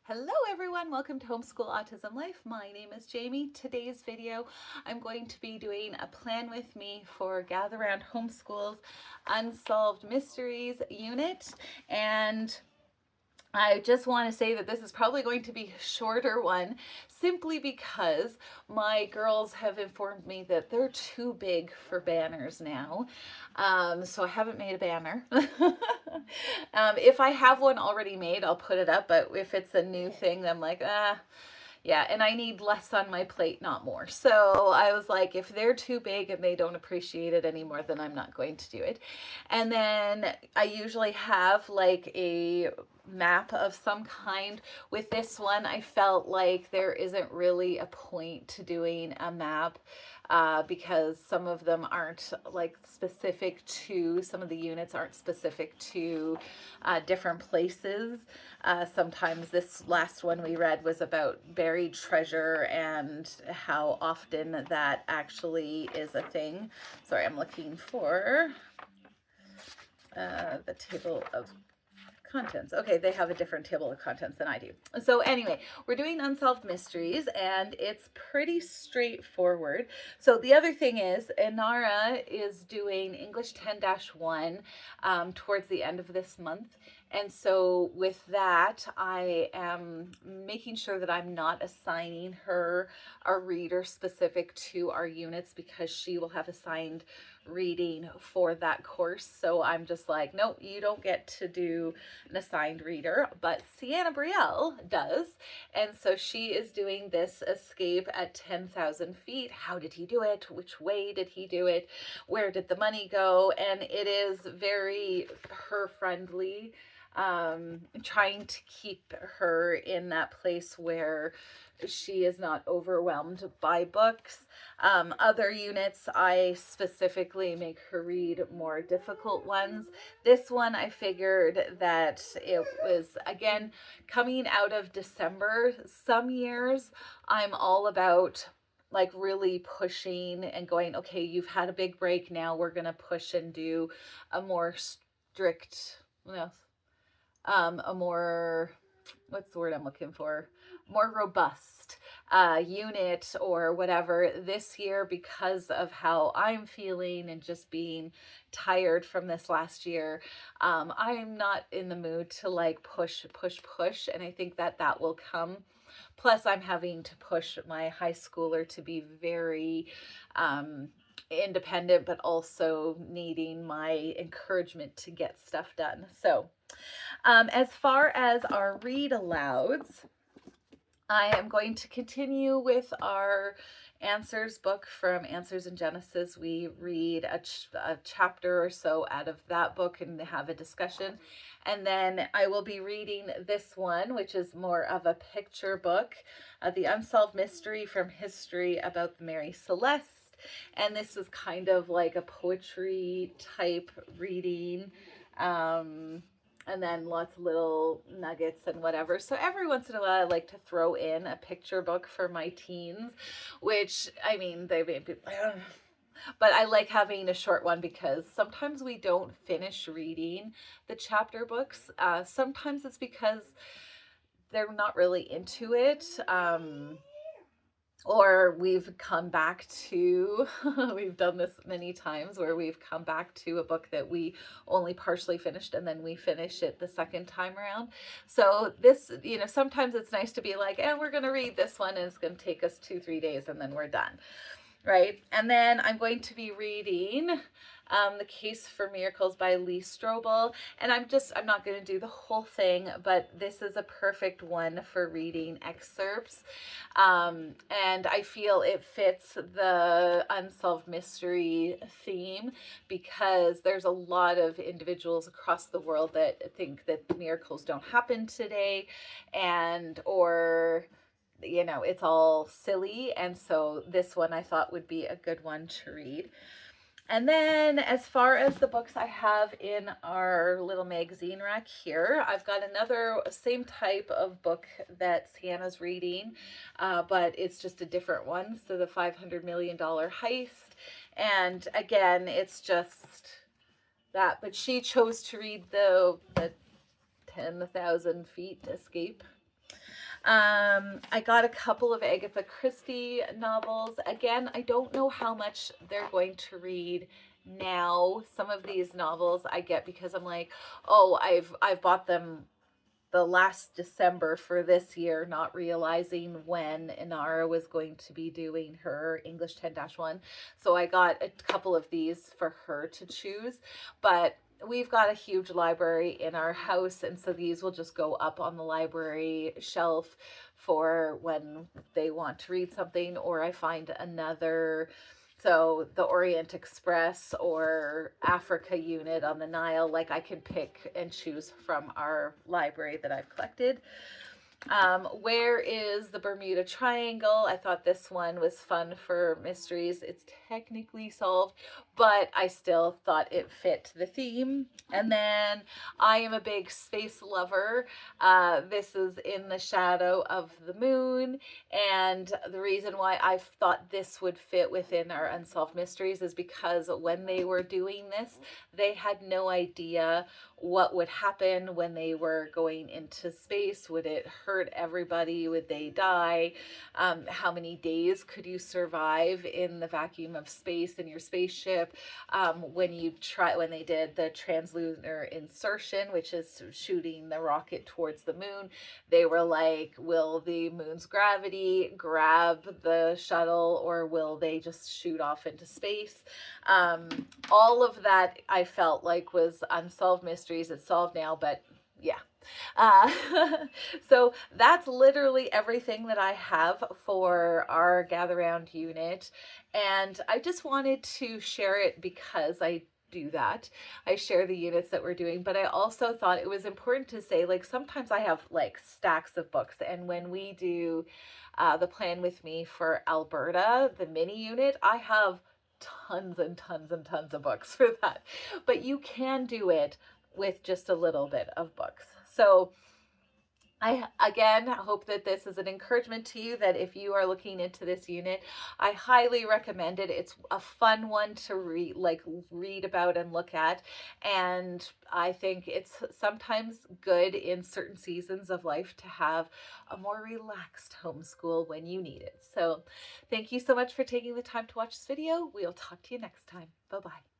Hello everyone, welcome to Homeschool Autism Life. My name is Jamie. Today's video, I'm going to be doing a plan with me for Gather Round Homeschool's Unsolved Mysteries unit. And I just want to say that this is probably going to be a shorter one simply because my girls have informed me that they're too big for banners now. So I haven't made a banner. If I have one already made, I'll put it up. But if it's a new thing, I'm like, yeah, and I need less on my plate, not more. So I was like, if they're too big and they don't appreciate it anymore, then I'm not going to do it. And then I usually have like a map of some kind. With this one, I felt like there isn't really a point to doing a map because some of them aren't like specific to, some of the units aren't specific to different places. Sometimes this last one we read was about buried treasure and how often that actually is a thing. Sorry, I'm looking for the table of contents. Okay, they have a different table of contents than I do. So anyway, we're doing Unsolved Mysteries and it's pretty straightforward. So the other thing is, Inara is doing English 10-1 towards the end of this month. And so with that, I am making sure that I'm not assigning her a reader specific to our units because she will have assigned reading for that course. So I'm just like, nope, you don't get to do an assigned reader, but Sienna Brielle does. And so she is doing this escape at 10,000 feet. How did he do it? Which way did he do it? Where did the money go? And it is very her friendly, trying to keep her in that place where she is not overwhelmed by books. Other units, I specifically make her read more difficult ones. This one, I figured that it was, again, coming out of December. Some years, I'm all about like really pushing and going, okay, you've had a big break. Now we're going to push and do a more strict, a more, what's the word I'm looking for? More robust unit or whatever. This year, because of how I'm feeling and just being tired from this last year, I'm not in the mood to like push. And I think that that will come. Plus, I'm having to push my high schooler to be very independent, but also needing my encouragement to get stuff done. So as far as our read alouds, I am going to continue with our answers book from Answers in Genesis. We read a chapter or so out of that book and have a discussion. And then I will be reading this one, which is more of a picture book, The Unsolved Mystery from History about Mary Celeste. And this is kind of like a poetry type reading. And then lots of little nuggets and whatever. So every once in a while, I like to throw in a picture book for my teens, which, I mean, they may be, but I like having a short one because sometimes we don't finish reading the chapter books. Sometimes it's because they're not really into it. Or we've come back to, we've done this many times where we've come back to a book that we only partially finished and then we finish it the second time around. So this, sometimes it's nice to be like, we're going to read this one and it's going to take us 2-3 days and then we're done. Right. And then I'm going to be reading The Case for Miracles by Lee Strobel. And I'm not going to do the whole thing, but this is a perfect one for reading excerpts. And I feel it fits the Unsolved Mystery theme because there's a lot of individuals across the world that think that miracles don't happen today or it's all silly. And so this one I thought would be a good one to read. And then as far as the books I have in our little magazine rack here, I've got another same type of book that Sienna's reading, but it's just a different one. So the $500 Million Heist. And again, it's just that, but she chose to read the 10,000 feet escape. I got a couple of Agatha Christie novels. Again, I don't know how much they're going to read now. Some of these novels I get because I'm like, oh, I've bought them the last December for this year, not realizing when Inara was going to be doing her English 10-1. So I got a couple of these for her to choose. But we've got a huge library in our house, and so these will just go up on the library shelf for when they want to read something, or I find another. So the Orient Express or Africa unit on the Nile, like I can pick and choose from our library that I've collected. Where is the Bermuda Triangle? I thought this one was fun for mysteries. It's technically solved, but I still thought it fit the theme. And then I am a big space lover. This is In the Shadow of the Moon. And the reason why I thought this would fit within our Unsolved Mysteries is because when they were doing this, they had no idea what would happen when they were going into space. Would it hurt everybody? Would they die? How many days could you survive in the vacuum of space in your spaceship? When they did the translunar insertion, which is shooting the rocket towards the moon, they were like, will the moon's gravity grab the shuttle, or will they just shoot off into space? All of that I felt like was Unsolved Mysteries. It's solved now, but yeah. Uh, so that's literally everything that I have for our Gather Round unit. And I just wanted to share it because I do that. I share the units that we're doing, but I also thought it was important to say, like, sometimes I have like stacks of books, and when we do the Plan With Me for Alberta, the mini unit, I have tons and tons and tons of books for that. But you can do it with just a little bit of books. So I again hope that this is an encouragement to you, that if you are looking into this unit, I highly recommend it. It's a fun one to read about and look at, and I think it's sometimes good in certain seasons of life to have a more relaxed homeschool when you need it. So thank you so much for taking the time to watch this video. We'll talk to you next time. Bye-bye.